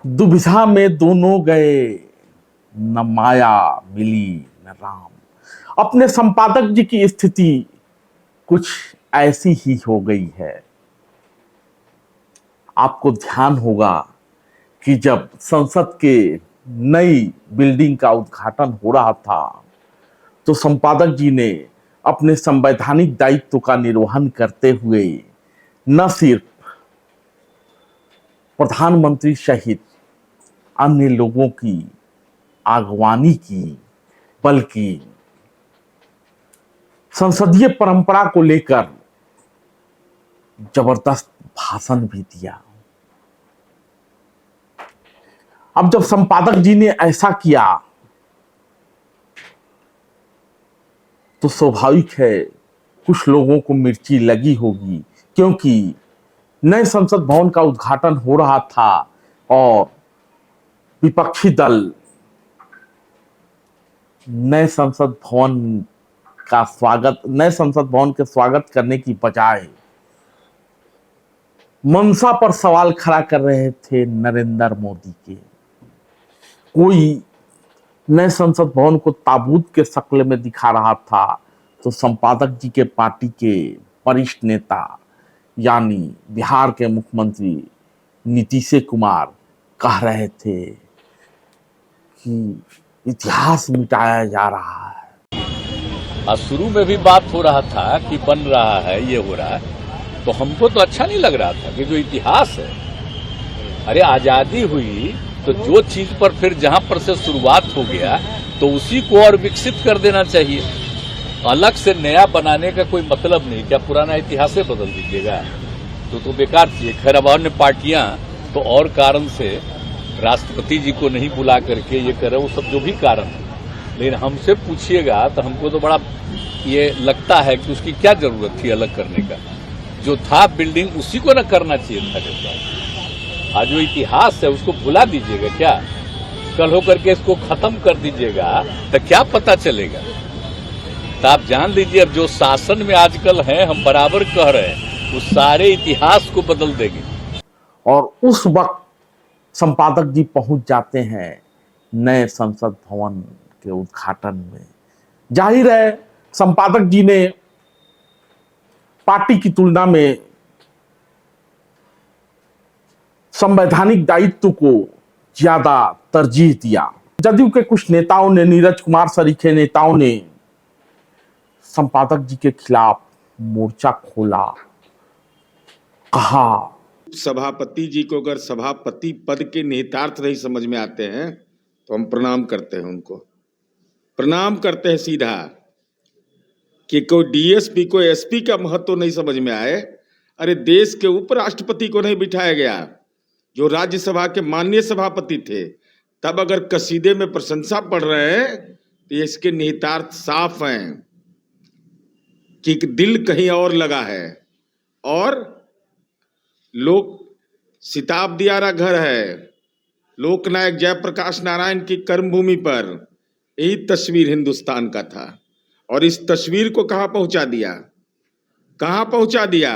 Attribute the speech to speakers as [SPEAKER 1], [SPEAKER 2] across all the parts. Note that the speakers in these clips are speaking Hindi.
[SPEAKER 1] दुविधा में दोनों गए, न माया मिली न राम। अपने संपादक जी की स्थिति कुछ ऐसी ही हो गई है। आपको ध्यान होगा कि जब संसद के नई बिल्डिंग का उद्घाटन हो रहा था तो संपादक जी ने अपने संवैधानिक दायित्व का निर्वहन करते हुए न सिर्फ प्रधानमंत्री सहित अन्य लोगों की आगवानी की, बल्कि संसदीय परंपरा को लेकर जबरदस्त भाषण भी दिया। अब जब संपादक जी ने ऐसा किया तो स्वाभाविक है कुछ लोगों को मिर्ची लगी होगी, क्योंकि नए संसद भवन का उद्घाटन हो रहा था और विपक्षी दल नए संसद भवन के स्वागत करने की बजाय मंशा पर सवाल खड़ा कर रहे थे नरेंद्र मोदी के। कोई नए संसद भवन को ताबूत के शक्ल में दिखा रहा था तो संपादक जी के पार्टी के वरिष्ठ नेता यानी बिहार के मुख्यमंत्री नीतीश कुमार कह रहे थे कि इतिहास मिटाया जा रहा है।
[SPEAKER 2] और शुरू में भी बात हो रहा था कि बन रहा है, ये हो रहा है, तो हमको तो अच्छा नहीं लग रहा था कि जो इतिहास है, अरे आजादी हुई तो जो चीज पर फिर जहां पर से शुरुआत हो गया तो उसी को और विकसित कर देना चाहिए। अलग से नया बनाने का कोई मतलब नहीं। क्या पुराना इतिहास बदल दीजिएगा तो बेकार चीज। खैर अब अन्य पार्टियां तो और कारण से राष्ट्रपति जी को नहीं बुला करके ये करे, वो सब जो भी कारण है, लेकिन हमसे पूछिएगा तो हमको तो बड़ा ये लगता है कि उसकी क्या जरूरत थी अलग करने का। जो था बिल्डिंग उसी को न करना चाहिए था। जैसा आज जो इतिहास है उसको भुला दीजिएगा क्या, कल होकर के इसको खत्म कर दीजिएगा तो क्या पता चलेगा। तो आप जान लीजिए अब जो शासन में आजकल है, हम बराबर कह रहे हैं, उस सारे इतिहास को बदल देंगे।
[SPEAKER 1] और उस वक्त संपादक जी पहुंच जाते हैं नए संसद भवन के उद्घाटन में। जाहिर है संपादक जी ने पार्टी की तुलना में संवैधानिक दायित्व को ज्यादा तरजीह दिया। जदयू के कुछ नेताओं ने, नीरज कुमार सरीखे नेताओं ने संपादक जी के खिलाफ मोर्चा खोला। कहा
[SPEAKER 3] सभापति जी को अगर सभापति पद के निहितार्थ नहीं समझ में आते हैं तो हम प्रणाम करते हैं, उनको प्रणाम करते हैं सीधा। कि कोई डीएसपी को एसपी का महत्व तो नहीं समझ में आए। अरे देश के उपराष्ट्रपति को नहीं बिठाया गया जो राज्यसभा के माननीय सभापति थे, तब अगर कसीदे में प्रशंसा पढ़ रहे हैं तो इसके निहितार्थ साफ हैं कि दिल कहीं और लगा है। और लोक सिताबदियारा घर है लोकनायक जयप्रकाश नारायण की कर्मभूमि पर, यही तस्वीर हिंदुस्तान का था। और इस तस्वीर को कहां पहुंचा दिया, कहां पहुंचा दिया।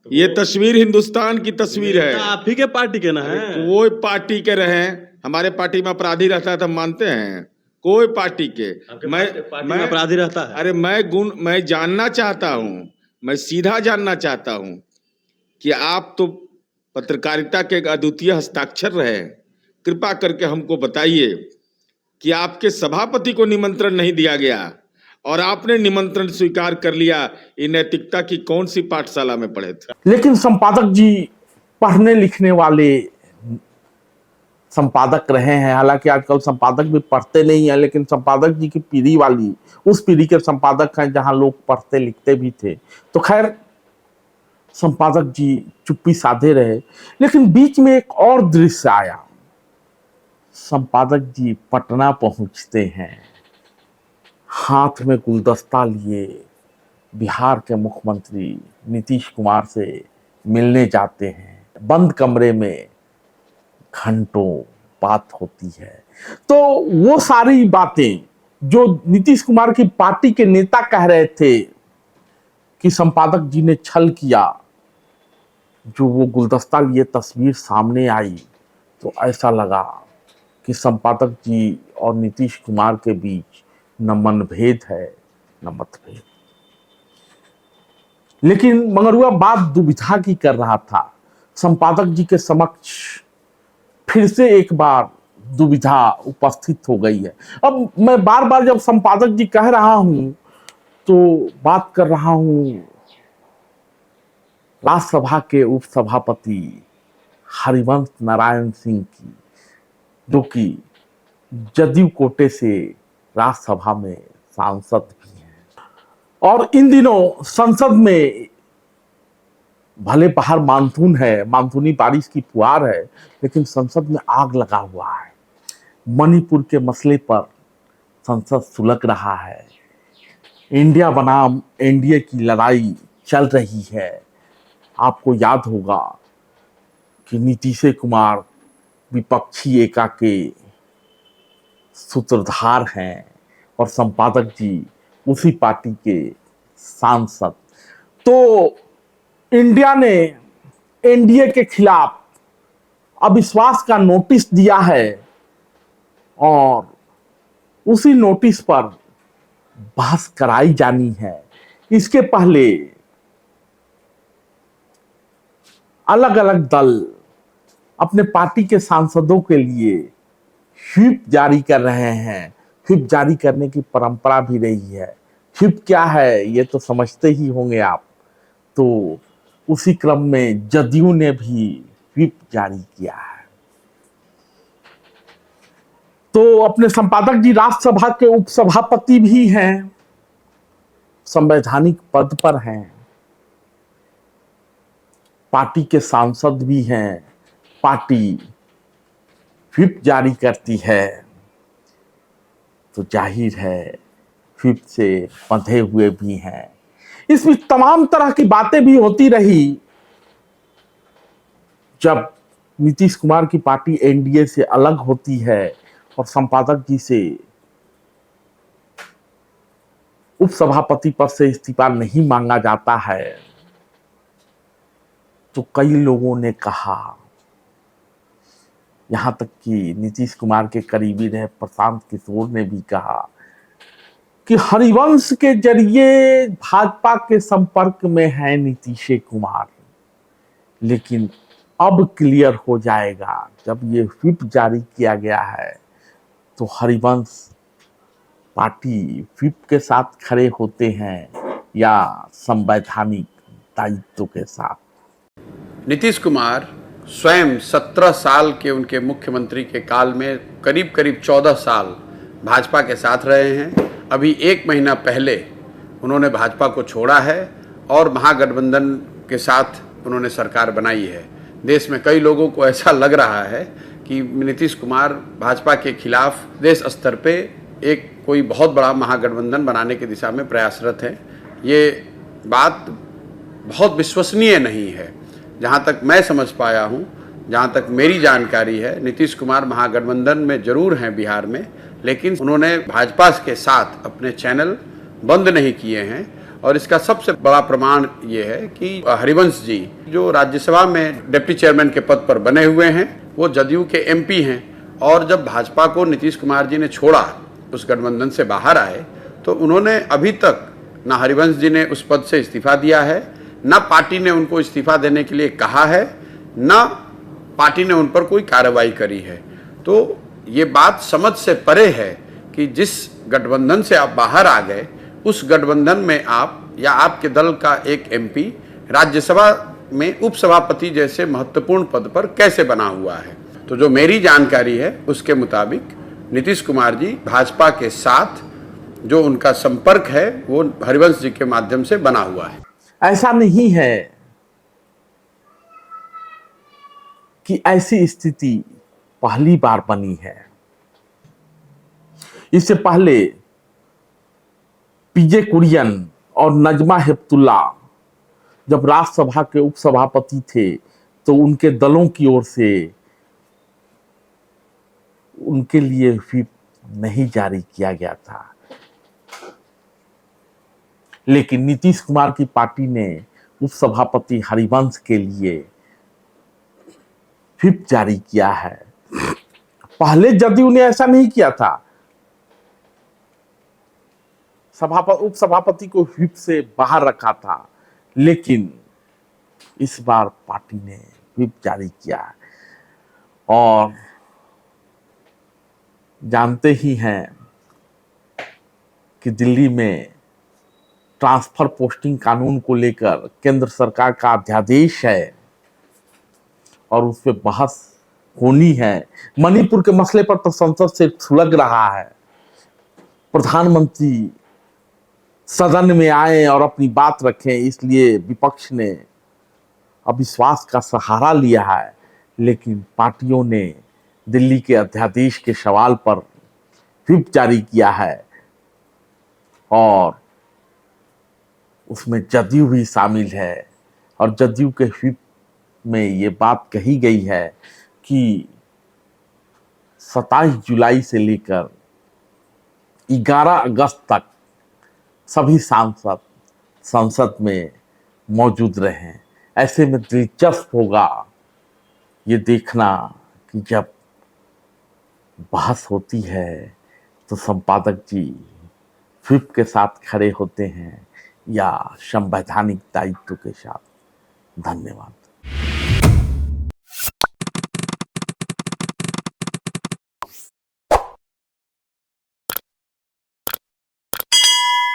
[SPEAKER 3] ये तस्वीर हिंदुस्तान की तस्वीर है।
[SPEAKER 4] आप ही के पार्टी के ना है,
[SPEAKER 3] कोई पार्टी के रहे, हमारे पार्टी में अपराधी रहता है तो हम मानते हैं। कोई पार्टी के मैं
[SPEAKER 4] अपराधी रहता है।
[SPEAKER 3] अरे मैं जानना चाहता हूं, मैं सीधा जानना चाहता हूं कि आप तो पत्रकारिता के एक अद्वितीय हस्ताक्षर रहे, कृपा करके हमको बताइए कि आपके सभापति को निमंत्रण नहीं दिया गया और आपने निमंत्रण स्वीकार कर लिया। ये नैतिकता की कौन सी पाठशाला में पढ़े थे।
[SPEAKER 1] लेकिन संपादक जी पढ़ने लिखने वाले संपादक रहे हैं। हालांकि आजकल संपादक भी पढ़ते नहीं है, लेकिन संपादक जी की पीढ़ी वाली उस पीढ़ी के संपादक हैं जहां लोग पढ़ते लिखते भी थे। तो खैर संपादक जी चुप्पी साधे रहे। लेकिन बीच में एक और दृश्य आया। संपादक जी पटना पहुंचते हैं, हाथ में गुलदस्ता लिए बिहार के मुख्यमंत्री नीतीश कुमार से मिलने जाते हैं। बंद कमरे में घंटों बात होती है। तो वो सारी बातें जो नीतीश कुमार की पार्टी के नेता कह रहे थे कि संपादक जी ने छल किया, जो वो गुलदस्ता लिए तस्वीर सामने आई तो ऐसा लगा कि संपादक जी और नीतीश कुमार के बीच न मनभेद है न मतभेद। लेकिन मगर वह बात दुविधा की कर रहा था। संपादक जी के समक्ष फिर से एक बार दुविधा उपस्थित हो गई है। अब मैं बार बार जब संपादक जी कह रहा हूं तो बात कर रहा हूं राज्यसभा के उपसभापति हरिवंश नारायण सिंह की, जो कि जदयू कोटे से राज्यसभा में सांसद भी हैं। और इन दिनों संसद में भले बाहर मानसून है, मानसूनी बारिश की फुहार है, लेकिन संसद में आग लगा हुआ है। मणिपुर के मसले पर संसद सुलग रहा है। इंडिया बनाम एनडीए की लड़ाई चल रही है। आपको याद होगा कि नीतीश कुमार विपक्षी एका के सूत्रधार हैं और संपादक जी उसी पार्टी के सांसद। तो इंडिया ने एनडीए के खिलाफ अविश्वास का नोटिस दिया है और उसी नोटिस पर बहस कराई जानी है। इसके पहले अलग अलग दल अपने पार्टी के सांसदों के लिए व्हिप जारी कर रहे हैं। व्हिप जारी करने की परंपरा भी रही है। व्हिप क्या है ये तो समझते ही होंगे आप। तो उसी क्रम में जदयू ने भी व्हिप जारी किया है। तो अपने संपादक जी राज्यसभा के उपसभापति भी हैं, संवैधानिक पद पर हैं, पार्टी के सांसद भी हैं। पार्टी व्हिप जारी करती है तो जाहिर है व्हिप से बंधे हुए भी हैं। इसमें तमाम तरह की बातें भी होती रही। जब नीतीश कुमार की पार्टी एनडीए से अलग होती है और संपादक जी से उपसभापति पद से इस्तीफा नहीं मांगा जाता है, तो कई लोगों ने कहा, यहां तक कि नीतीश कुमार के करीबी रहे प्रशांत किशोर ने भी कहा कि हरिवंश के जरिए भाजपा के संपर्क में है नीतीश कुमार। लेकिन अब क्लियर हो जाएगा, जब ये व्हिप जारी किया गया है तो हरिवंश पार्टी व्हिप के साथ खड़े होते हैं या संवैधानिक दायित्व के साथ।
[SPEAKER 5] नीतीश कुमार स्वयं 17 साल के उनके मुख्यमंत्री के काल में करीब करीब 14 साल भाजपा के साथ रहे हैं। अभी 1 महीना पहले उन्होंने भाजपा को छोड़ा है और महागठबंधन के साथ उन्होंने सरकार बनाई है। देश में कई लोगों को ऐसा लग रहा है कि नीतीश कुमार भाजपा के खिलाफ देश स्तर पे एक कोई बहुत बड़ा महागठबंधन बनाने की दिशा में प्रयासरत हैं। ये बात बहुत विश्वसनीय नहीं है। जहाँ तक मैं समझ पाया हूँ, जहाँ तक मेरी जानकारी है, नीतीश कुमार महागठबंधन में जरूर हैं बिहार में, लेकिन उन्होंने भाजपा के साथ अपने चैनल बंद नहीं किए हैं। और इसका सबसे बड़ा प्रमाण ये है कि हरिवंश जी जो राज्यसभा में डिप्टी चेयरमैन के पद पर बने हुए हैं, वो जदयू के एमपी हैं। और जब भाजपा को नीतीश कुमार जी ने छोड़ा, उस गठबंधन से बाहर आए, तो उन्होंने अभी तक ना हरिवंश जी ने उस पद से इस्तीफा दिया है, ना पार्टी ने उनको इस्तीफा देने के लिए कहा है, ना पार्टी ने उन पर कोई कार्रवाई करी है। तो ये बात समझ से परे है कि जिस गठबंधन से आप बाहर आ गए, उस गठबंधन में आप या आपके दल का एक एमपी राज्यसभा में उपसभापति जैसे महत्वपूर्ण पद पर कैसे बना हुआ है। तो जो मेरी जानकारी है उसके मुताबिक नीतीश कुमार जी भाजपा के साथ जो उनका संपर्क है वो हरिवंश जी के माध्यम से बना हुआ है।
[SPEAKER 1] ऐसा नहीं है कि ऐसी स्थिति पहली बार बनी है। इससे पहले पीजे कुरियन और नजमा हेपतुल्ला जब राज्यसभा के उपसभापति थे तो उनके दलों की ओर से उनके लिए व्हिप नहीं जारी किया गया था। लेकिन नीतीश कुमार की पार्टी ने उपसभापति हरिवंश के लिए व्हिप जारी किया है पहले जदयू ने ऐसा नहीं किया था, उप सभापति को व्हिप से बाहर रखा था, लेकिन इस बार पार्टी ने व्हिप जारी किया। और जानते ही हैं कि दिल्ली में ट्रांसफर पोस्टिंग कानून को लेकर केंद्र सरकार का अध्यादेश है और उस पर बहस होनी है। मणिपुर के मसले पर तो संसद से सुलग रहा है। प्रधानमंत्री सदन में आए और अपनी बात रखें, इसलिए विपक्ष ने अविश्वास का सहारा लिया है, लेकिन पार्टियों ने दिल्ली के अध्यादेश के सवाल पर व्हिप जारी किया है और उसमें जदयू भी शामिल है। और जदयू के व्हिप में ये बात कही गई है कि 27 जुलाई से लेकर 11 अगस्त तक सभी सांसद संसद में मौजूद रहें। ऐसे में दिलचस्प होगा ये देखना कि जब बहस होती है तो संपादक जी व्हिप के साथ खड़े होते हैं या संवैधानिक दायित्व के साथ। धन्यवाद।